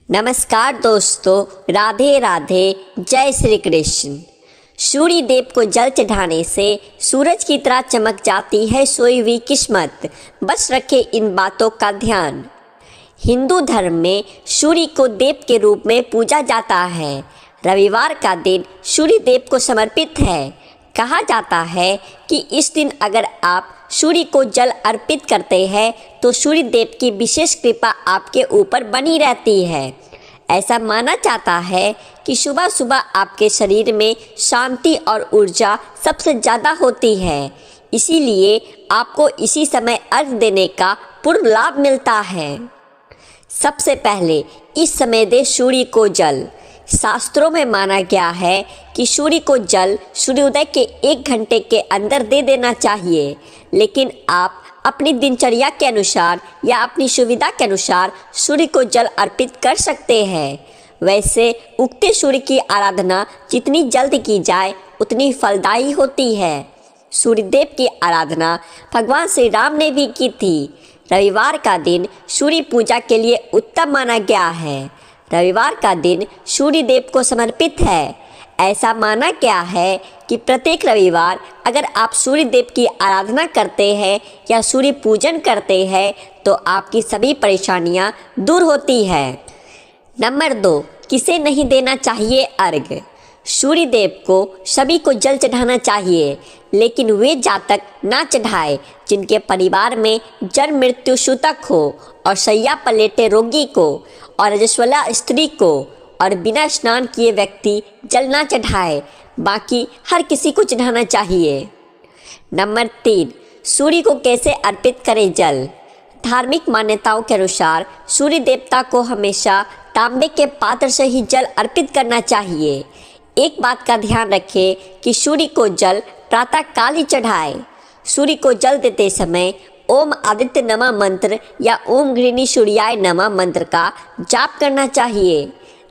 नमस्कार दोस्तों, राधे राधे, जय श्री कृष्ण। सूर्य देव को जल चढ़ाने से सूरज की तरह चमक जाती है सोई हुई किस्मत। बस रखे इन बातों का ध्यान। हिंदू धर्म में सूर्य को देव के रूप में पूजा जाता है। रविवार का दिन सूर्य देव को समर्पित है। कहा जाता है कि इस दिन अगर आप सूर्य को जल अर्पित करते हैं तो सूर्य देव की विशेष कृपा आपके ऊपर बनी रहती है। ऐसा माना जाता है कि सुबह सुबह आपके शरीर में शांति और ऊर्जा सबसे ज़्यादा होती है, इसीलिए आपको इसी समय अर्घ देने का पूर्ण लाभ मिलता है। सबसे पहले इस समय दे सूर्य को जल। शास्त्रों में माना गया है कि सूर्य को जल सूर्योदय के 1 घंटे के अंदर दे देना चाहिए, लेकिन आप अपनी दिनचर्या के अनुसार या अपनी सुविधा के अनुसार सूर्य को जल अर्पित कर सकते हैं। वैसे उगते सूर्य की आराधना जितनी जल्द की जाए उतनी फलदायी होती है। सूर्यदेव की आराधना भगवान श्री राम ने भी की थी। रविवार का दिन सूर्य पूजा के लिए उत्तम माना गया है। रविवार का दिन सूर्य देव को समर्पित है। ऐसा माना गया है कि प्रत्येक रविवार अगर आप सूर्य देव की आराधना करते हैं या सूर्य पूजन करते हैं तो आपकी सभी परेशानियां दूर होती है। नंबर 2, किसे नहीं देना चाहिए अर्घ। सूर्य देव को सभी को जल चढ़ाना चाहिए, लेकिन वे जातक ना चढ़ाए जिनके परिवार में जन्म मृत्यु सूतक हो और शैया पर लेटे रोगी को और रजस्वला स्त्री को और बिना स्नान किए व्यक्ति जल ना चढ़ाए। बाकी हर किसी को चढ़ाना चाहिए। नंबर 3, सूर्य को कैसे अर्पित करें जल। धार्मिक मान्यताओं के अनुसार सूर्य देवता को हमेशा तांबे के पात्र से ही जल अर्पित करना चाहिए। एक बात का ध्यान रखें कि सूर्य को जल प्रातः काल ही चढ़ाए। सूर्य को जल देते समय ओम आदित्य नमः मंत्र या ओम गृहिणी सूर्याय नमः मंत्र का जाप करना चाहिए।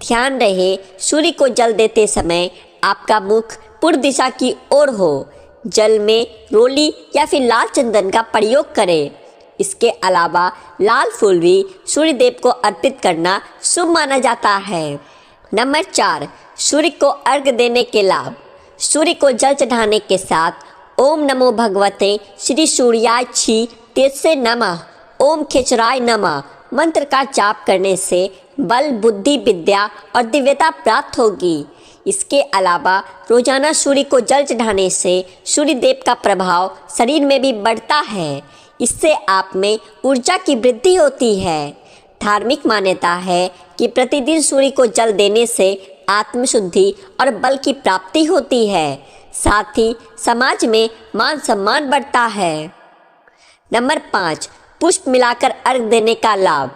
ध्यान रहे सूर्य को जल देते समय आपका मुख पूर्व दिशा की ओर हो। जल में रोली या फिर लाल चंदन का प्रयोग करें। इसके अलावा लाल फूल भी सूर्य देव को अर्पित करना शुभ माना जाता है। नंबर 4, सूर्य को अर्घ देने के लाभ। सूर्य को जल चढ़ाने के साथ ओम नमो भगवते श्री सूर्याय छी तेजसे नमः, ओम खेचराय नमः मंत्र का जाप करने से बल, बुद्धि, विद्या और दिव्यता प्राप्त होगी। इसके अलावा रोजाना सूर्य को जल चढ़ाने से सूर्य देव का प्रभाव शरीर में भी बढ़ता है। इससे आप में ऊर्जा की वृद्धि होती है। धार्मिक मान्यता है कि प्रतिदिन सूर्य को जल देने से आत्मशुद्धि और बल की प्राप्ति होती है। साथ ही समाज में मान सम्मान बढ़ता है। नंबर 5, पुष्प मिलाकर अर्घ देने का लाभ।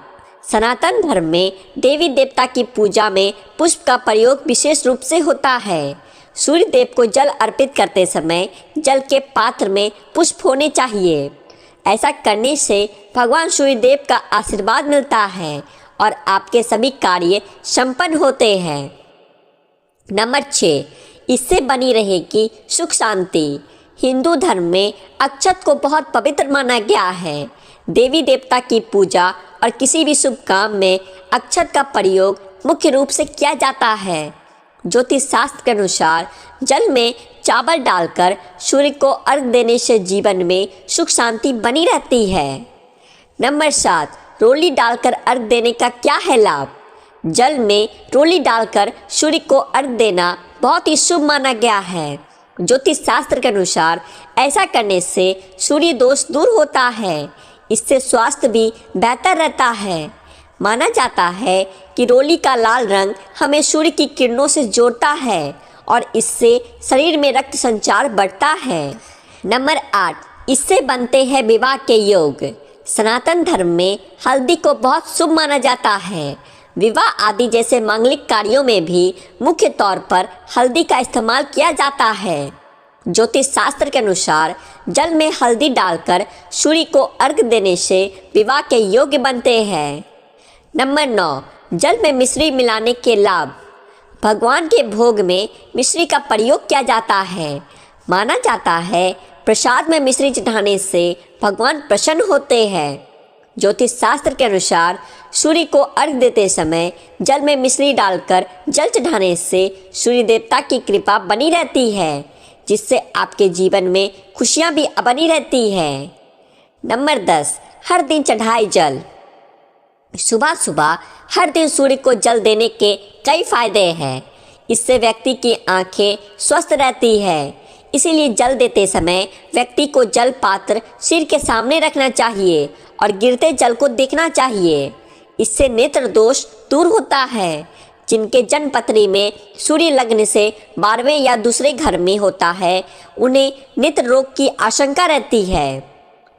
सनातन धर्म में देवी देवता की पूजा में पुष्प का प्रयोग विशेष रूप से होता है। सूर्य देव को जल अर्पित करते समय जल के पात्र में पुष्प होने चाहिए। ऐसा करने से भगवान सूर्य देव का आशीर्वाद मिलता है और आपके सभी कार्य संपन्न होते हैं। नंबर 6, इससे बनी रहेगी सुख शांति। हिंदू धर्म में अक्षत को बहुत पवित्र माना गया है। देवी देवता की पूजा और किसी भी शुभ काम में अक्षत का प्रयोग मुख्य रूप से किया जाता है। ज्योतिष शास्त्र के अनुसार जल में चावल डालकर सूर्य को अर्घ देने से जीवन में सुख शांति बनी रहती है। नंबर 7, रोली डालकर अर्घ देने का क्या है लाभ। जल में रोली डालकर सूर्य को अर्घ देना बहुत ही शुभ माना गया है। ज्योतिष शास्त्र के अनुसार ऐसा करने से सूर्य दोष दूर होता है। इससे स्वास्थ्य भी बेहतर रहता है। माना जाता है कि रोली का लाल रंग हमें सूर्य की किरणों से जोड़ता है और इससे शरीर में रक्त संचार बढ़ता है। नंबर 8, इससे बनते हैं विवाह के योग। सनातन धर्म में हल्दी को बहुत शुभ माना जाता है। विवाह आदि जैसे मांगलिक कार्यों में भी मुख्य तौर पर हल्दी का इस्तेमाल किया जाता है। ज्योतिष शास्त्र के अनुसार जल में हल्दी डालकर सूर्य को अर्घ देने से विवाह के योग्य बनते हैं। नंबर 9, जल में मिश्री मिलाने के लाभ। भगवान के भोग में मिश्री का प्रयोग किया जाता है। माना जाता है प्रसाद में मिश्री चढ़ाने से भगवान प्रसन्न होते हैं। ज्योतिष शास्त्र के अनुसार सूर्य को अर्घ देते समय जल में मिश्री डालकर जल चढ़ाने से सूर्य देवता की कृपा बनी रहती है, जिससे आपके जीवन में खुशियां भी बनी रहती है। नंबर 10, हर दिन चढ़ाए जल। सुबह सुबह हर दिन सूर्य को जल देने के कई फायदे हैं। इससे व्यक्ति की आंखें स्वस्थ रहती है, इसीलिए जल देते समय व्यक्ति को जल पात्र सिर के सामने रखना चाहिए और गिरते जल को देखना चाहिए। इससे नेत्र दोष दूर होता है। जिनके जन्म पत्री में सूर्य लग्न से 12वें या दूसरे घर में होता है, उन्हें नेत्र रोग की आशंका रहती है।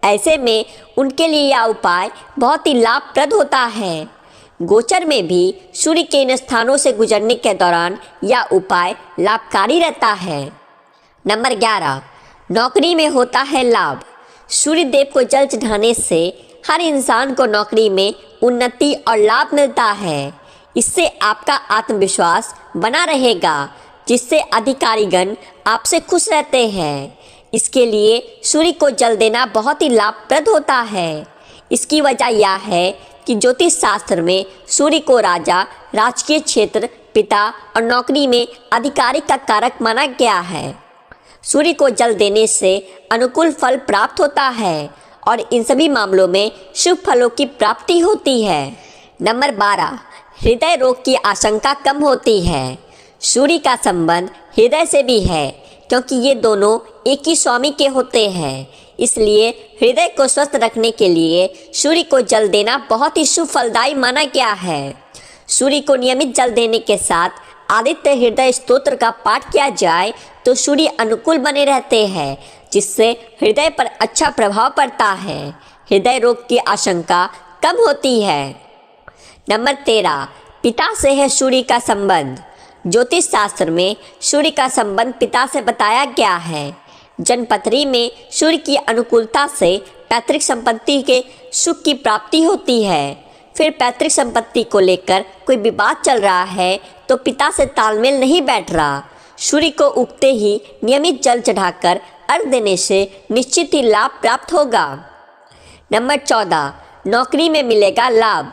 ऐसे में उनके लिए यह उपाय बहुत ही लाभप्रद होता है। गोचर में भी सूर्य के इन स्थानों से गुजरने के दौरान यह उपाय लाभकारी रहता है। नंबर 11, नौकरी में होता है लाभ। सूर्य देव को जल चढ़ाने से हर इंसान को नौकरी में उन्नति और लाभ मिलता है। इससे आपका आत्मविश्वास बना रहेगा, जिससे अधिकारीगण आपसे खुश रहते हैं। इसके लिए सूर्य को जल देना बहुत ही लाभप्रद होता है। इसकी वजह यह है कि ज्योतिष शास्त्र में सूर्य को राजा, राजकीय क्षेत्र, पिता और नौकरी में अधिकारी का कारक माना गया है। सूर्य को जल देने से अनुकूल फल प्राप्त होता है और इन सभी मामलों में शुभ फलों की प्राप्ति होती है। नंबर 12, हृदय रोग की आशंका कम होती है। सूर्य का संबंध हृदय से भी है, क्योंकि ये दोनों एक ही स्वामी के होते हैं। इसलिए हृदय को स्वस्थ रखने के लिए सूर्य को जल देना बहुत ही शुभ फलदायी माना गया है। सूर्य को नियमित जल देने के साथ आदित्य हृदय स्तोत्र का पाठ किया जाए तो सूर्य अनुकूल बने रहते हैं, जिससे हृदय पर अच्छा प्रभाव पड़ता है। हृदय रोग की आशंका कम होती है। नंबर 13, पिता से है सूर्य का संबंध। ज्योतिष शास्त्र में सूर्य का संबंध पिता से बताया गया है। जन्मपत्री में सूर्य की अनुकूलता से पैतृक संपत्ति के सुख की प्राप्ति होती है। फिर पैतृक संपत्ति को लेकर कोई विवाद चल रहा है तो पिता से तालमेल नहीं बैठ रहा, सूर्य को उगते ही नियमित जल चढ़ाकर अर्घ देने से निश्चित ही लाभ प्राप्त होगा। नंबर 14, नौकरी में मिलेगा लाभ।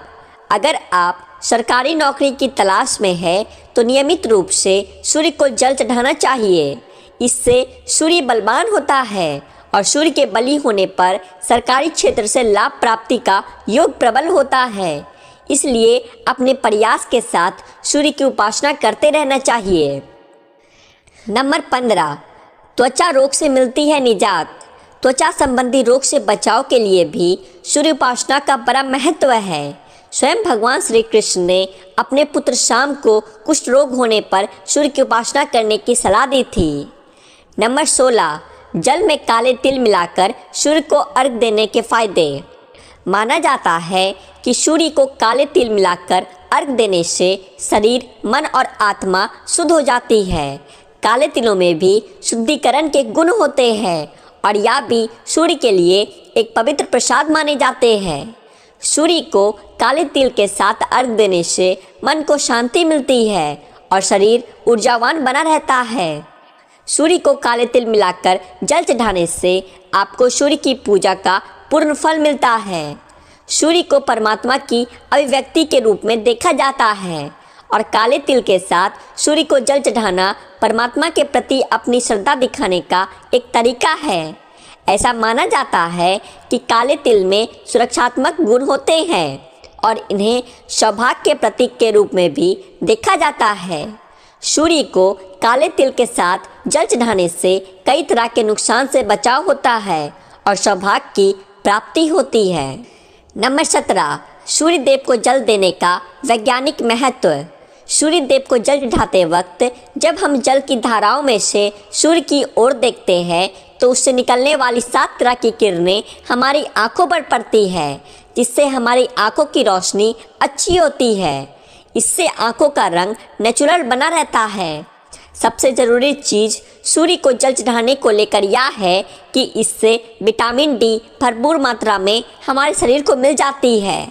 अगर आप सरकारी नौकरी की तलाश में है तो नियमित रूप से सूर्य को जल चढ़ाना चाहिए। इससे सूर्य बलवान होता है और सूर्य के बली होने पर सरकारी क्षेत्र से लाभ प्राप्ति का योग प्रबल होता है। इसलिए अपने प्रयास के साथ सूर्य की उपासना करते रहना चाहिए। नंबर 15, त्वचा रोग से मिलती है निजात। त्वचा संबंधी रोग से बचाव के लिए भी सूर्य उपासना का बड़ा महत्व है। स्वयं भगवान श्री कृष्ण ने अपने पुत्र शाम को कुष्ठ रोग होने पर सूर्य की उपासना करने की सलाह दी थी। नंबर 16, जल में काले तिल मिलाकर सूर्य को अर्घ देने के फायदे। माना जाता है कि सूर्य को काले तिल मिलाकर अर्घ देने से शरीर, मन और आत्मा शुद्ध हो जाती है। काले तिलों में भी शुद्धिकरण के गुण होते हैं और यह भी सूर्य के लिए एक पवित्र प्रसाद माने जाते हैं। सूर्य को काले तिल के साथ अर्घ देने से मन को शांति मिलती है और शरीर ऊर्जावान बना रहता है। सूर्य को काले तिल मिलाकर जल चढ़ाने से आपको सूर्य की पूजा का पूर्ण फल मिलता है। सूर्य को परमात्मा की अभिव्यक्ति के रूप में देखा जाता है और काले तिल के साथ सूर्य को जल चढ़ाना परमात्मा के प्रति अपनी श्रद्धा दिखाने का एक तरीका है। ऐसा माना जाता है कि काले तिल में सुरक्षात्मक गुण होते हैं और इन्हें सौभाग्य के प्रतीक के रूप में भी देखा जाता है। सूर्य को काले तिल के साथ जल चढ़ाने से कई तरह के नुकसान से बचाव होता है और सौभाग्य की प्राप्ति होती है। नंबर 17, सूर्य देव को जल देने का वैज्ञानिक महत्व। सूर्य देव को जल चढ़ाते वक्त जब हम जल की धाराओं में से सूर्य की ओर देखते हैं तो उससे निकलने वाली 7 तरह की किरणें हमारी आंखों पर पड़ती है, जिससे हमारी आंखों की रोशनी अच्छी होती है। इससे आंखों का रंग नेचुरल बना रहता है। सबसे ज़रूरी चीज़ सूर्य को जल चढ़ाने को लेकर यह है कि इससे विटामिन डी भरपूर मात्रा में हमारे शरीर को मिल जाती है।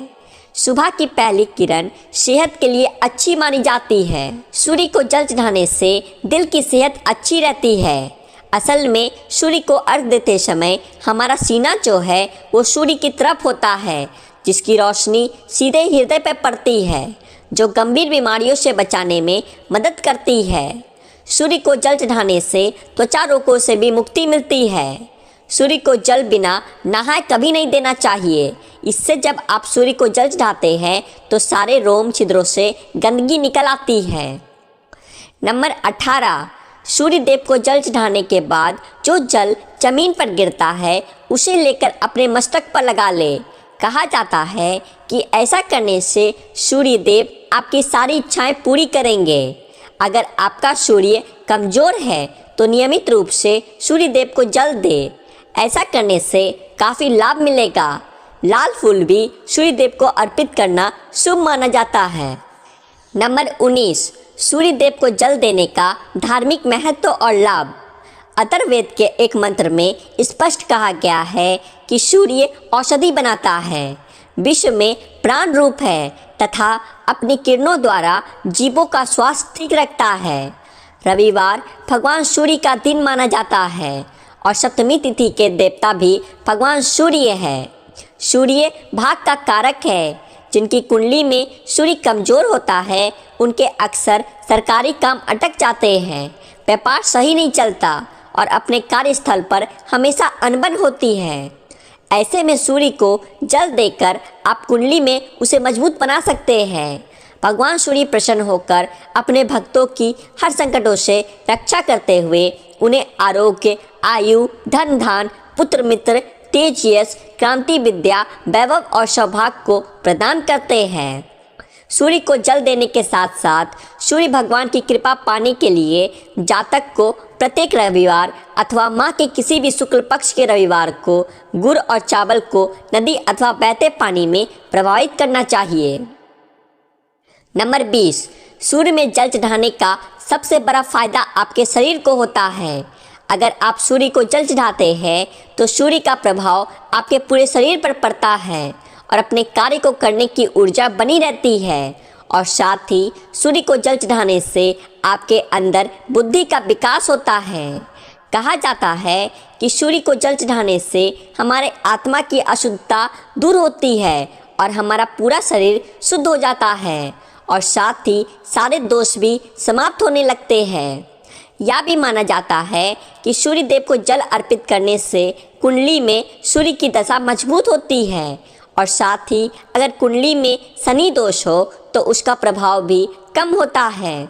सुबह की पहली किरण सेहत के लिए अच्छी मानी जाती है। सूर्य को जल चढ़ाने से दिल की सेहत अच्छी रहती है। असल में सूर्य को अर्घ देते समय हमारा सीना जो है वो सूर्य की तरफ होता है, जिसकी रोशनी सीधे हृदय पर पड़ती है, जो गंभीर बीमारियों से बचाने में मदद करती है। सूर्य को जल चढ़ाने से त्वचा रोगों से भी मुक्ति मिलती है। सूर्य को जल बिना नहाए कभी नहीं देना चाहिए। इससे जब आप सूर्य को जल चढ़ाते हैं तो सारे रोम छिद्रों से गंदगी निकल आती है। नंबर 18, सूर्य देव को जल चढ़ाने के बाद जो जल जमीन पर गिरता है उसे लेकर अपने मस्तक पर लगा ले। कहा जाता है कि ऐसा करने से सूर्य देव आपकी सारी इच्छाएं पूरी करेंगे। अगर आपका सूर्य कमज़ोर है तो नियमित रूप से सूर्य देव को जल दे। ऐसा करने से काफ़ी लाभ मिलेगा। लाल फूल भी सूर्य देव को अर्पित करना शुभ माना जाता है। नंबर 19, सूर्य देव को जल देने का धार्मिक महत्व और लाभ। अथर्ववेद के एक मंत्र में स्पष्ट कहा गया है कि सूर्य औषधि बनाता है, विश्व में प्राण रूप है तथा अपनी किरणों द्वारा जीवों का स्वास्थ्य ठीक रखता है। रविवार भगवान सूर्य का दिन माना जाता है और सप्तमी तिथि के देवता भी भगवान सूर्य है। सूर्य भाग का कारक है। जिनकी कुंडली में सूर्य कमज़ोर होता है उनके अक्सर सरकारी काम अटक जाते हैं, व्यापार सही नहीं चलता और अपने कार्यस्थल पर हमेशा अनबन होती है। ऐसे में सूर्य को जल देकर आप कुंडली में उसे मजबूत बना सकते हैं। भगवान सूर्य प्रसन्न होकर अपने भक्तों की हर संकटों से रक्षा करते हुए उन्हें आरोग्य, आयु, धन धान, पुत्र मित्र, तेज यश, क्रांति विद्या, वैभव और सौभाग्य को प्रदान करते हैं। सूर्य को जल देने के साथ साथ सूर्य भगवान की कृपा पाने के लिए जातक को प्रत्येक रविवार अथवा माह के किसी भी शुक्ल पक्ष के रविवार को गुड़ और चावल को नदी अथवा बहते पानी में प्रवाहित करना चाहिए। नंबर 20, सूर्य में जल चढ़ाने का सबसे बड़ा फायदा आपके शरीर को होता है। अगर आप सूर्य को जल चढ़ाते हैं तो सूर्य का प्रभाव आपके पूरे शरीर पर पड़ता है और अपने कार्य को करने की ऊर्जा बनी रहती है। और साथ ही सूर्य को जल चढ़ाने से आपके अंदर बुद्धि का विकास होता है। कहा जाता है कि सूर्य को जल चढ़ाने से हमारे आत्मा की अशुद्धता दूर होती है और हमारा पूरा शरीर शुद्ध हो जाता है और साथ ही सारे दोष भी समाप्त होने लगते हैं। यह भी माना जाता है कि सूर्य देव को जल अर्पित करने से कुंडली में सूर्य की दशा मजबूत होती है और साथ ही अगर कुंडली में शनि दोष हो तो उसका प्रभाव भी कम होता है।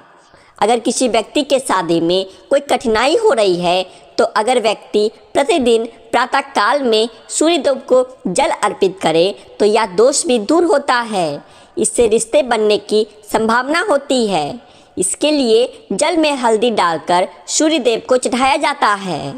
अगर किसी व्यक्ति के शादी में कोई कठिनाई हो रही है तो अगर व्यक्ति प्रतिदिन प्रातः काल में सूर्य देव को जल अर्पित करे तो यह दोष भी दूर होता है। इससे रिश्ते बनने की संभावना होती है। इसके लिए जल में हल्दी डालकर सूर्य देव को चढ़ाया जाता है।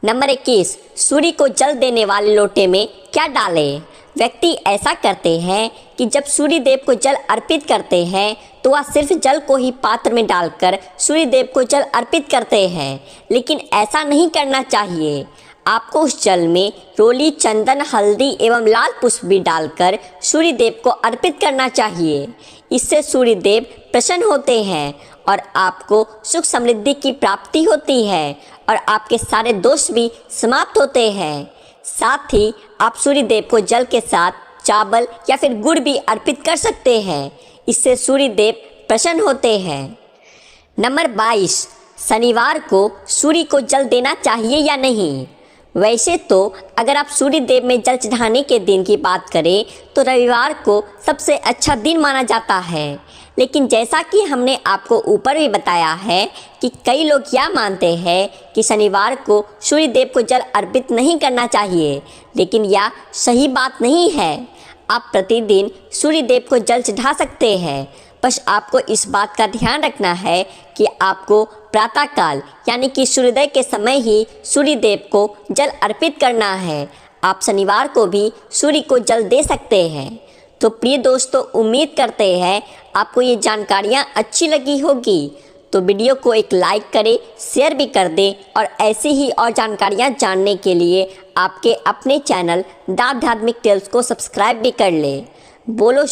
नंबर 21, सूर्य को जल देने वाले लोटे में क्या डालें। व्यक्ति ऐसा करते हैं कि जब सूर्य देव को जल अर्पित करते हैं तो वह सिर्फ जल को ही पात्र में डालकर सूर्य देव को जल अर्पित करते हैं, लेकिन ऐसा नहीं करना चाहिए। आपको उस जल में रोली, चंदन, हल्दी एवं लाल पुष्प भी डालकर सूर्य देव को अर्पित करना चाहिए। इससे सूर्य देव प्रसन्न होते हैं और आपको सुख समृद्धि की प्राप्ति होती है और आपके सारे दोष भी समाप्त होते हैं। साथ ही आप सूर्य देव को जल के साथ चावल या फिर गुड़ भी अर्पित कर सकते हैं। इससे सूर्य देव प्रसन्न होते हैं। नंबर 22, शनिवार को सूर्य को जल देना चाहिए या नहीं। वैसे तो अगर आप सूर्य देव में जल चढ़ाने के दिन की बात करें तो रविवार को सबसे अच्छा दिन माना जाता है, लेकिन जैसा कि हमने आपको ऊपर भी बताया है कि कई लोग यह मानते हैं कि शनिवार को सूर्य देव को जल अर्पित नहीं करना चाहिए, लेकिन यह सही बात नहीं है। आप प्रतिदिन सूर्य देव को जल चढ़ा सकते हैं, बस आपको इस बात का ध्यान रखना है कि आपको प्रातःकाल यानी कि सूर्योदय के समय ही सूर्य देव को जल अर्पित करना है। आप शनिवार को भी सूर्य को जल दे सकते हैं। तो प्रिय दोस्तों, उम्मीद करते हैं आपको ये जानकारियाँ अच्छी लगी होगी। तो वीडियो को एक लाइक करें, शेयर भी कर दें और ऐसी ही और जानकारियाँ जानने के लिए आपके अपने चैनल द आध्यात्मिक टेल्स को सब्सक्राइब भी कर लें। बोलो